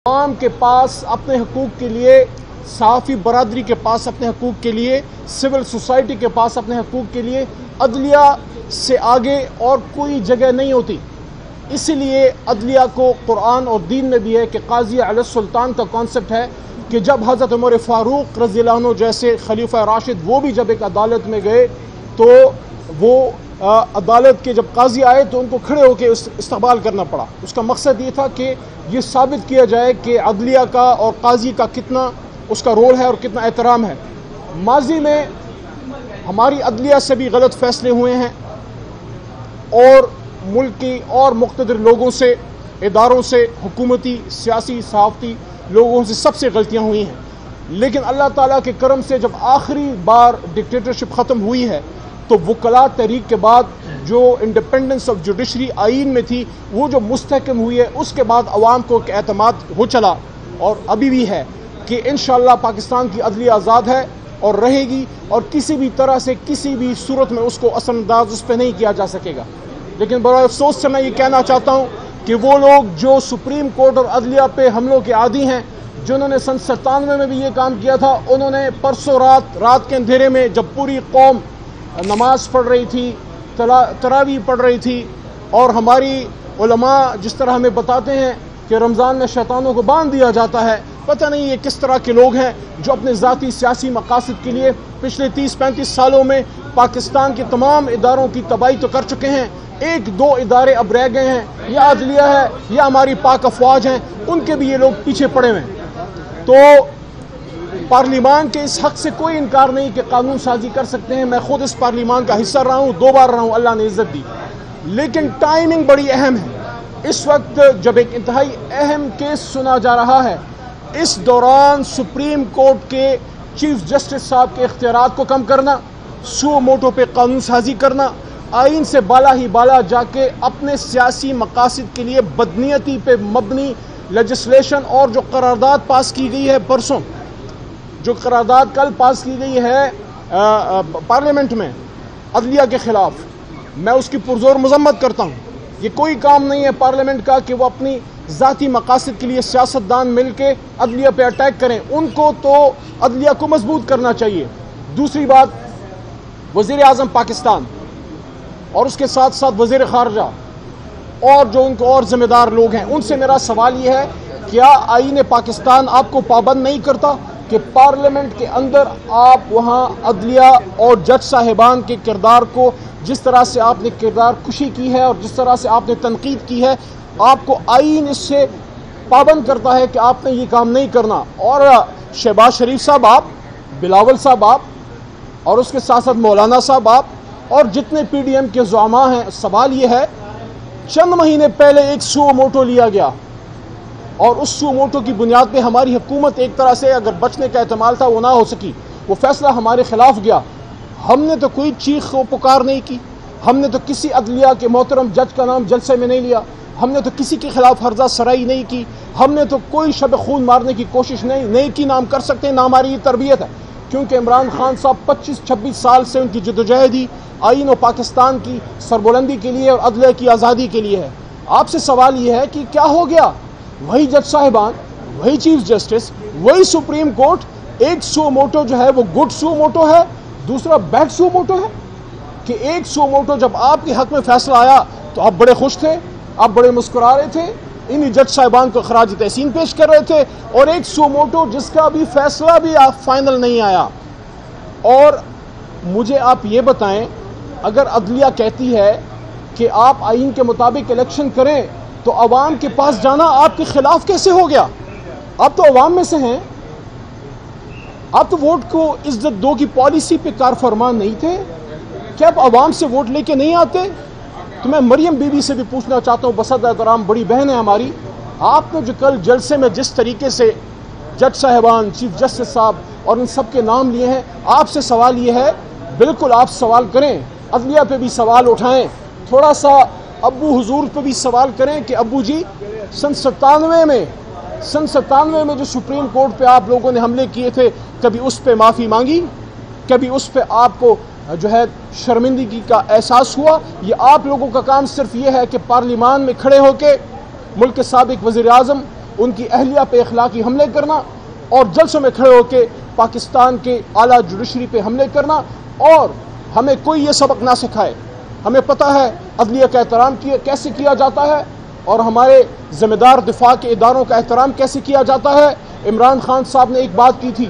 عوام کے پاس اپنے حقوق کے لیے، صحافی برادری کے پاس اپنے حقوق کے لیے، سول سوسائٹی کے پاس اپنے حقوق کے لیے عدلیہ سے آگے اور کوئی جگہ نہیں ہوتی۔ اسی لیے عدلیہ کو قرآن اور دین میں بھی ہے کہ قاضی علی السلطان کا کانسیپٹ ہے کہ جب حضرت عمر فاروق رضی اللہ عنہ جیسے خلیفہ راشد وہ بھی جب ایک عدالت میں گئے تو وہ عدالت کے جب قاضی آئے تو ان کو کھڑے ہو کے استقبال کرنا پڑا۔ اس کا مقصد یہ تھا کہ یہ ثابت کیا جائے کہ عدلیہ کا اور قاضی کا کتنا اس کا رول ہے اور کتنا احترام ہے۔ ماضی میں ہماری عدلیہ سے بھی غلط فیصلے ہوئے ہیں اور ملک کی اور مقتدر لوگوں سے، اداروں سے، حکومتی، سیاسی، صحافتی لوگوں سے سب سے غلطیاں ہوئی ہیں، لیکن اللہ تعالیٰ کے کرم سے جب آخری بار ڈکٹیٹرشپ ختم ہوئی ہے تو وکلاء تحریک کے بعد جو انڈیپینڈنس آف جوڈیشری آئین میں تھی وہ جو مستحکم ہوئی ہے، اس کے بعد عوام کو ایک اعتماد ہو چلا اور ابھی بھی ہے کہ انشاءاللہ پاکستان کی عدلیہ آزاد ہے اور رہے گی، اور کسی بھی طرح سے کسی بھی صورت میں اس کو اثر انداز اس پہ نہیں کیا جا سکے گا۔ لیکن بڑا افسوس سے میں یہ کہنا چاہتا ہوں کہ وہ لوگ جو سپریم کورٹ اور عدلیہ پہ حملوں کے عادی ہیں، جنہوں نے سن 97 میں بھی یہ کام کیا تھا، انہوں نے پرسوں رات کے اندھیرے میں جب پوری قوم نماز پڑھ رہی تھی، تراویح پڑھ رہی تھی، اور ہماری علماء جس طرح ہمیں بتاتے ہیں کہ رمضان میں شیطانوں کو باندھ دیا جاتا ہے، پتہ نہیں یہ کس طرح کے لوگ ہیں جو اپنے ذاتی سیاسی مقاصد کے لیے پچھلے 30-35 سالوں میں پاکستان کے تمام اداروں کی تباہی تو کر چکے ہیں۔ ایک دو ادارے اب رہ گئے ہیں، یا عدلیہ ہے یا ہماری پاک افواج ہیں، ان کے بھی یہ لوگ پیچھے پڑے ہوئے ہیں۔ تو پارلیمان کے اس حق سے کوئی انکار نہیں کہ قانون سازی کر سکتے ہیں۔ میں خود اس پارلیمان کا حصہ رہا ہوں، 2 بار رہا ہوں، اللہ نے عزت دی، لیکن ٹائمنگ بڑی اہم ہے۔ اس وقت جب ایک انتہائی اہم کیس سنا جا رہا ہے، اس دوران سپریم کورٹ کے چیف جسٹس صاحب کے اختیارات کو کم کرنا، سو موٹو پہ قانون سازی کرنا، آئین سے بالا ہی بالا جا کے اپنے سیاسی مقاصد کے لیے بدنیتی پہ مبنی لیجسلیشن، اور جو قرارداد پاس کی گئی ہے پرسوں، جو قرارداد کل پاس کی گئی ہے پارلیمنٹ میں عدلیہ کے خلاف، میں اس کی پرزور مذمت کرتا ہوں۔ یہ کوئی کام نہیں ہے پارلیمنٹ کا کہ وہ اپنی ذاتی مقاصد کے لیے سیاستدان مل کے عدلیہ پہ اٹیک کریں، ان کو تو عدلیہ کو مضبوط کرنا چاہیے۔ دوسری بات، وزیر اعظم پاکستان اور اس کے ساتھ ساتھ وزیر خارجہ اور جو ان کو اور ذمہ دار لوگ ہیں، ان سے میرا سوال یہ ہے، کیا آئین پاکستان آپ کو پابند نہیں کرتا کہ پارلیمنٹ کے اندر آپ وہاں عدلیہ اور جج صاحبان کے کردار کو، جس طرح سے آپ نے کردار کشی کی ہے اور جس طرح سے آپ نے تنقید کی ہے، آپ کو آئین اس سے پابند کرتا ہے کہ آپ نے یہ کام نہیں کرنا؟ اور شہباز شریف صاحب آپ، بلاول صاحب آپ، اور اس کے ساتھ ساتھ مولانا صاحب آپ، اور جتنے پی ڈی ایم کے زعماء ہیں، سوال یہ ہے، چند مہینے پہلے ایک سو موٹو لیا گیا، اور اس سو موٹو کی بنیاد پہ ہماری حکومت ایک طرح سے اگر بچنے کا احتمال تھا وہ نہ ہو سکی، وہ فیصلہ ہمارے خلاف گیا۔ ہم نے تو کوئی چیخ و پکار نہیں کی، ہم نے تو کسی عدلیہ کے محترم جج کا نام جلسے میں نہیں لیا، ہم نے تو کسی کے خلاف ہرزہ سرائی نہیں کی، ہم نے تو کوئی شب خون مارنے کی کوشش نہیں کی، نام کر سکتے ہیں، نہ ہماری یہ تربیت ہے، کیونکہ عمران خان صاحب 25-26 سال سے ان کی جدوجہد ہی آئین و پاکستان کی سربلندی کے لیے اور عدلیہ کی آزادی کے لیے ہے۔ آپ سے سوال یہ ہے کہ کیا ہو گیا؟ وہی جج صاحبان، وہی چیف جسٹس، وہی سپریم کورٹ، ایک سو موٹو جو ہے وہ گڈ سو موٹو ہے، دوسرا بیڈ سو موٹو ہے، کہ ایک سو موٹو جب آپ کے حق میں فیصلہ آیا تو آپ بڑے خوش تھے، آپ بڑے مسکرا رہے تھے، انہی جج صاحبان کو خراج تحسین پیش کر رہے تھے، اور ایک سو موٹو جس کا بھی فیصلہ بھی فائنل نہیں آیا۔ اور مجھے آپ یہ بتائیں، اگر عدلیہ کہتی ہے کہ آپ آئین کے مطابق الیکشن کریں تو عوام کے پاس جانا آپ کے خلاف کیسے ہو گیا؟ آپ تو عوام میں سے ہیں، آپ تو ووٹ کو عزت دو کی پالیسی پہ کار فرمان نہیں تھے، کیا آپ عوام سے ووٹ لے کے نہیں آتے؟ تو میں مریم بی بی سے بھی پوچھنا چاہتا ہوں، بصد احترام بڑی بہن ہے ہماری، آپ نے جو کل جلسے میں جس طریقے سے جج صاحبان، چیف جسٹس صاحب اور ان سب کے نام لیے ہیں، آپ سے سوال یہ ہے، بالکل آپ سوال کریں، عدلیہ پہ بھی سوال اٹھائیں، تھوڑا سا ابو حضور پہ بھی سوال کریں کہ ابو جی سن 97 میں جو سپریم کورٹ پہ آپ لوگوں نے حملے کیے تھے، کبھی اس پہ معافی مانگی؟ کبھی اس پہ آپ کو جو ہے شرمندگی کا احساس ہوا؟ یہ آپ لوگوں کا کام صرف یہ ہے کہ پارلیمان میں کھڑے ہو کے ملک کے سابق وزیر اعظم ان کی اہلیہ پہ اخلاقی حملے کرنا اور جلسوں میں کھڑے ہو کے پاکستان کے اعلیٰ جوڈیشری پہ حملے کرنا، اور ہمیں کوئی یہ سبق نہ سکھائے۔ ہمیں پتہ ہے عدلیہ کا احترام کیسے کیا جاتا ہے اور ہمارے ذمہ دار دفاع کے اداروں کا احترام کیسے کیا جاتا ہے۔ عمران خان صاحب نے ایک بات کی تھی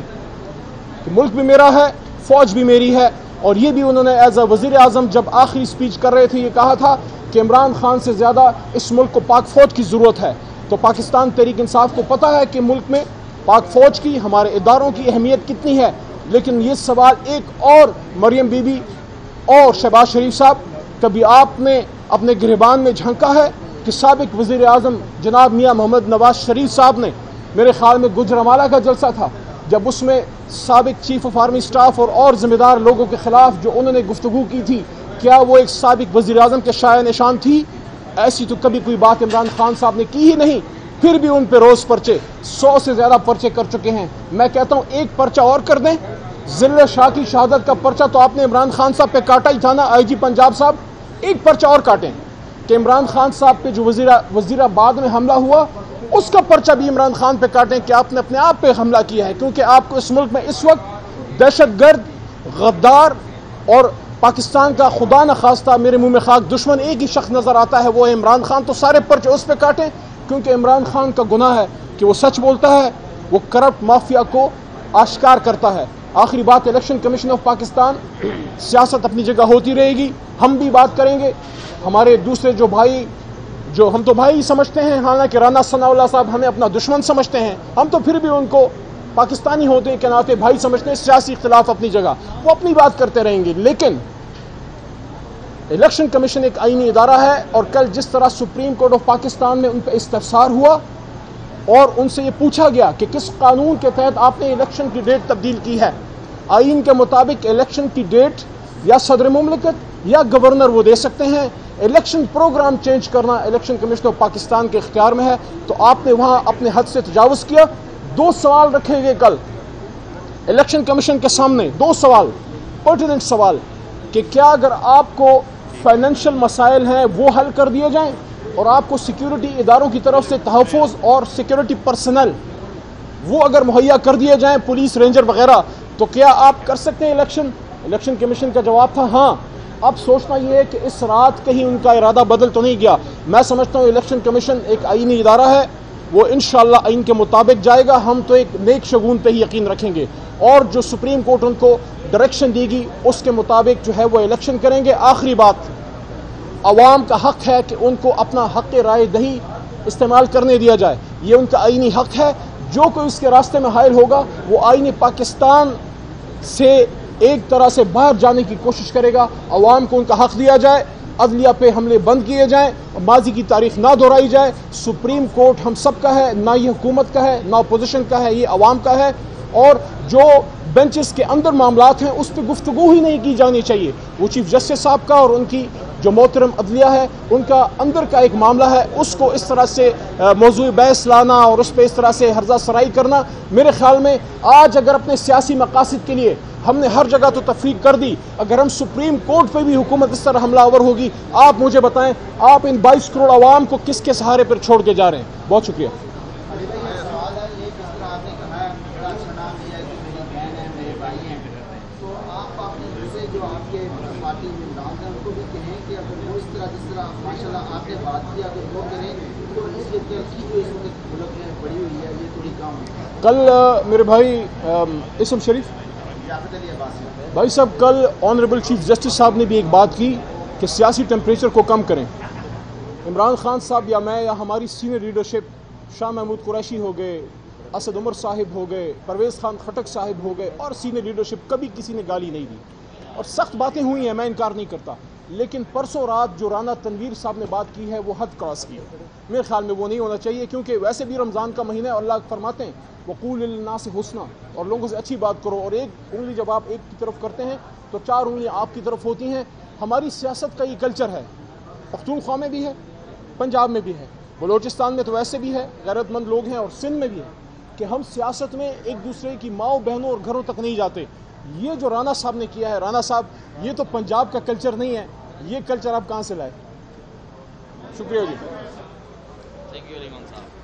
کہ ملک بھی میرا ہے، فوج بھی میری ہے، اور یہ بھی انہوں نے ایز اے وزیر اعظم جب آخری سپیچ کر رہے تھے یہ کہا تھا کہ عمران خان سے زیادہ اس ملک کو پاک فوج کی ضرورت ہے۔ تو پاکستان تحریک انصاف کو پتہ ہے کہ ملک میں پاک فوج کی، ہمارے اداروں کی اہمیت کتنی ہے، لیکن یہ سوال ایک اور مریم بی بی اور شہباز شریف صاحب، کبھی آپ نے اپنے گریبان میں جھانکا ہے کہ سابق وزیر اعظم جناب میاں محمد نواز شریف صاحب نے، میرے خیال میں گجرانوالہ کا جلسہ تھا، جب اس میں سابق چیف آف آرمی سٹاف اور ذمہ دار لوگوں کے خلاف جو انہوں نے گفتگو کی تھی، کیا وہ ایک سابق وزیر اعظم کے شایع نشان تھی؟ ایسی تو کبھی کوئی بات عمران خان صاحب نے کی ہی نہیں، پھر بھی ان پہ روز پرچے، 100 سے زیادہ پرچے کر چکے ہیں۔ میں کہتا ہوں ایک پرچہ اور کر دیں۔ ذلہ شاہ کی شہادت کا پرچہ تو آپ نے عمران خان صاحب پہ کاٹا ہی تھا نا، آئی جی پنجاب صاحب، ایک پرچہ اور کاٹیں کہ عمران خان صاحب پہ جو وزیر آباد میں حملہ ہوا اس کا پرچہ بھی عمران خان پہ کاٹیں کہ آپ نے اپنے آپ پہ حملہ کیا ہے، کیونکہ آپ کو اس ملک میں اس وقت دہشت گرد، غدار اور پاکستان کا خدا نخواستہ میرے منہ میں خاک دشمن ایک ہی شخص نظر آتا ہے، وہ ہے عمران خان۔ تو سارے پرچے اس پہ کاٹیں، کیونکہ عمران خان کا گناہ ہے کہ وہ سچ بولتا ہے، وہ کرپٹ مافیا کو آشکار کرتا ہے۔ آخری بات، الیکشن کمیشن آف پاکستان، سیاست اپنی جگہ ہوتی رہے گی، ہم بھی بات کریں گے۔ ہمارے دوسرے جو بھائی، جو ہم تو بھائی سمجھتے ہیں، حالانکہ رانا ثناء اللہ صاحب ہمیں اپنا دشمن سمجھتے ہیں، ہم تو پھر بھی ان کو پاکستانی ہوتے کے ناطے بھائی سمجھتے ہیں، سیاسی اختلاف اپنی جگہ، وہ اپنی بات کرتے رہیں گے۔ لیکن الیکشن کمیشن ایک آئینی ادارہ ہے، اور کل جس طرح سپریم کورٹ آف پاکستان میں ان پہ استفسار ہوا اور ان سے یہ پوچھا گیا کہ کس قانون کے تحت آپ نے الیکشن کی ڈیٹ تبدیل کی ہے، آئین کے مطابق الیکشن کی ڈیٹ یا صدر مملکت یا گورنر وہ دے سکتے ہیں، الیکشن پروگرام چینج کرنا الیکشن کمیشن آف پاکستان کے اختیار میں ہے۔ تو آپ نے وہاں اپنے حد سے تجاوز کیا۔ 2 سوال رکھے گئے کل الیکشن کمیشن کے سامنے، 2 سوال، پرٹیننٹ سوال، کہ کیا اگر آپ کو فائنینشیل مسائل ہیں وہ حل کر دیے جائیں اور آپ کو سیکیورٹی اداروں کی طرف سے تحفظ اور سیکیورٹی پرسنل وہ اگر مہیا کر دیے جائیں، پولیس رینجر وغیرہ، تو کیا آپ کر سکتے ہیں الیکشن؟ الیکشن کمیشن کا جواب تھا ہاں۔ اب سوچنا یہ ہے کہ اس رات کہیں ان کا ارادہ بدل تو نہیں گیا۔ میں سمجھتا ہوں الیکشن کمیشن ایک آئینی ادارہ ہے، وہ انشاءاللہ آئین کے مطابق جائے گا، ہم تو ایک نیک شگون پہ ہی یقین رکھیں گے، اور جو سپریم کورٹ ان کو ڈائریکشن دے گی اس کے مطابق جو ہے وہ الیکشن کریں گے۔ آخری بات، عوام کا حق ہے کہ ان کو اپنا حق رائے دہی استعمال کرنے دیا جائے، یہ ان کا آئینی حق ہے۔ جو کوئی اس کے راستے میں حائل ہوگا وہ آئین پاکستان سے ایک طرح سے باہر جانے کی کوشش کرے گا۔ عوام کو ان کا حق دیا جائے، عدلیہ پہ حملے بند کیے جائیں، ماضی کی تاریخ نہ دہرائی جائے۔ سپریم کورٹ ہم سب کا ہے، نہ یہ حکومت کا ہے، نہ اپوزیشن کا ہے، یہ عوام کا ہے، اور جو بینچز کے اندر معاملات ہیں اس پہ گفتگو ہی نہیں کی جانی چاہیے۔ وہ چیف جسٹس صاحب کا اور ان کی جو محترم عدلیہ ہے ان کا اندر کا ایک معاملہ ہے، اس کو اس طرح سے موضوع بحث لانا اور اس پہ اس طرح سے ہرزہ سرائی کرنا، میرے خیال میں آج اگر اپنے سیاسی مقاصد کے لیے ہم نے ہر جگہ تو تفریق کر دی، اگر ہم سپریم کورٹ پہ بھی حکومت اس طرح حملہ آور ہوگی، آپ مجھے بتائیں آپ ان 22 کروڑ عوام کو کس کے سہارے پر چھوڑ کے جا رہے ہیں؟ بہت شکریہ۔ کل میرے بھائی اسم شریف بھائی صاحب، کل آنریبل چیف جسٹس صاحب نے بھی ایک بات کی کہ سیاسی ٹیمپریچر کو کم کریں۔ عمران خان صاحب یا میں یا ہماری سینئر لیڈرشپ، شاہ محمود قریشی ہو گئے، اسد عمر صاحب ہو گئے، پرویز خان خٹک صاحب ہو گئے، اور سینئر لیڈرشپ، کبھی کسی نے گالی نہیں دی، اور سخت باتیں ہوئی ہیں، میں انکار نہیں کرتا، لیکن پرسوں رات جو رانا تنویر صاحب نے بات کی ہے وہ حد کراس کی ہے۔ میرے خیال میں وہ نہیں ہونا چاہیے، کیونکہ ویسے بھی رمضان کا مہینہ ہے، اللہ فرماتے ہیں وقول للناس حسنا، اور لوگوں سے اچھی بات کرو، اور ایک انگلی جب آپ ایک کی طرف کرتے ہیں تو 4 انگلیاں آپ کی طرف ہوتی ہیں۔ ہماری سیاست کا یہ کلچر ہے، پختونخوا میں بھی ہے، پنجاب میں بھی ہے، بلوچستان میں تو ویسے بھی ہے، غیرت مند لوگ ہیں، اور سندھ میں بھی ہے، کہ ہم سیاست میں ایک دوسرے کی ماؤں بہنوں اور گھروں تک نہیں جاتے۔ یہ جو رانا صاحب نے کیا ہے، رانا صاحب، یہ تو پنجاب کا کلچر نہیں ہے، یہ کلچر آپ کہاں سے لائے؟ شکریہ جی۔ تھینک یو علی مان صاحب۔